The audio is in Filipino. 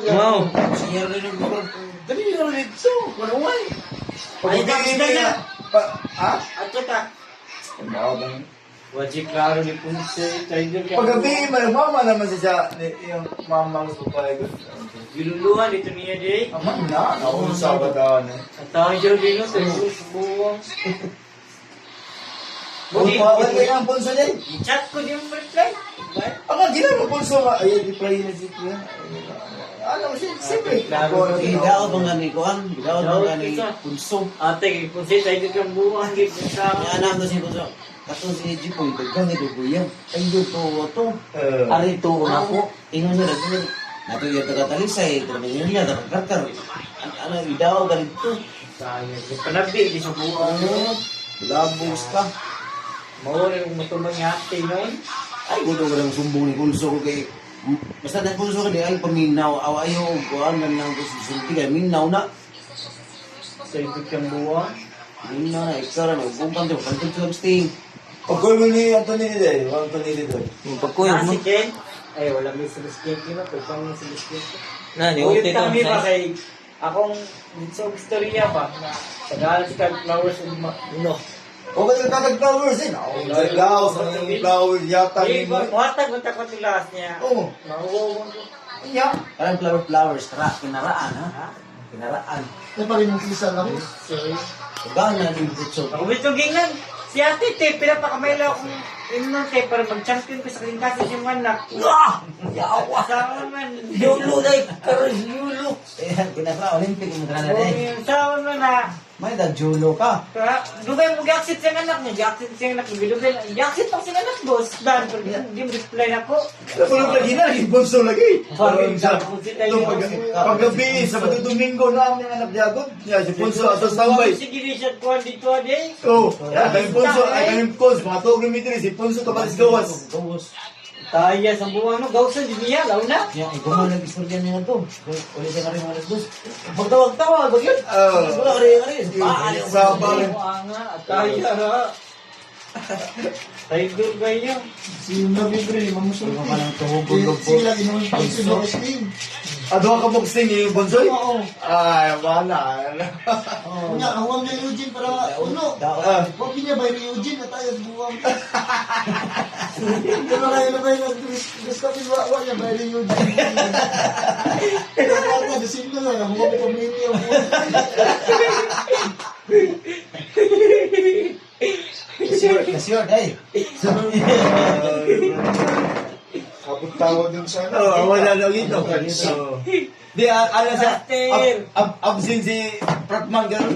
Wow. Siya rin yung gulong. Dali na dito. Manaway. Ay, tapos na niya. Ha? At kita. Mabang. Wajib klaro ni Punse. Tiger ka. Paggabi, mama naman siya yung mamang supay ko. Giluluhan ito niya, Jay. Ama na, ako sa bataan eh. At tayo din no, sa buwang. Kung pawal kayo ang punso din. I-chat ko din yung reply. Ang ginagawa punso nga, ay, di-play na si Kuya. Ano siya, siyempre. Hidaw ba nga ni Kuan? Hidaw ba nga ni Pulso? Ate, Punse, tayo din yung buwang. Kaya alam na si Pulso. Katong si Eji po, dagang ito po yan. Ay, ito to. Ari ito na po. Ingon niya na. Nato yung tagatalisay. Tanangin niya, takagkakar. Ano, hidaw ba ito? Sayang. Panabi, di sa buwang. Labos ka. Mawala yung matulong yung ate noon. Ay, gusto ko lang sumbong ni Pulso ko kay... Basta na Pulso ka di ay paminaw. Ayaw, kuhan man lang ko susunti kay minaw na. Sa ibig yung buwang. Minaw na, ikaw na. Ugong to, kantin to sting. Pagkoy mo ni Anthony Liday, Anthony Liday. Pagkuyo mo. Si Ken. Ay, wala may siliskete na. Pwede pang siliskete. Na, di Uyot uti kami ka. ba kay... Akong sa istorya ba na tagal si Carl Flowers no. O ba yung tatag-flowers eh? Nakaw sa mga flowers yata Ay, ni mo. matag mo takot yung last niya. Oo. Mahuwag ko. Yeah. Parang flowers, kinaraan ha? Kinaraan. Ano pa rin yung kisa lang? Sorry. Ugang na yung butso. Ako bitugingan. Si ate, te, pinapakamailaw akong inon, te, para mag-champion ko sa kalingkasin yung anak. Wah! Yawa! Sama man. Yulo day! Karoon yulo! Eh, kinasa Olympic yung kana day. Sama man na. May julo ka. Dugay mo gi-accept siyang anak niya. Gi-accept siyang anak niya. Gi-accept pang siyang anak, boss. Dan, pero di mo reply na ko. Tulog lagi na, ibonso lagi. Parang sa sa paggabi, Sabado Domingo na ang anak Jagod. Yeah, si Ponso ato tambay. Sige, Richard, kuhan dito, ade. Oh, kami Ponso, kami Ponso, mga tawag ng mitri, si Ponso kapalis gawas. Gawas. Taya sa buwan no, gawsan di niya, law na. Yang igumaw ng istorya niya to. Uli siya ka rin mga dos. Pagtawag-tawag, yun. Wala ka rin. Paano? Sabang. Anga, taya ra. Tiger ba yun? Si Nabibre, mamusul. Ano ka ng tuhog Sige lang, inuman ko si Boxing. Ado ka boxing yung Ponsoy? Oo. Ay, wala. Nga, huwag niya Eugene para uno. Huwag niya ba ni Eugene na tayo buwang. Pero kayo na ba yung gusto ko huwag niya ba ni Eugene. Pero ako, desin ko lang, huwag ko community ang buwang. Kasyor, day. Kapag tawag yung sana. Oh, wala lang ito. Di, ano sa, Master. absent si Pratman, gano'n?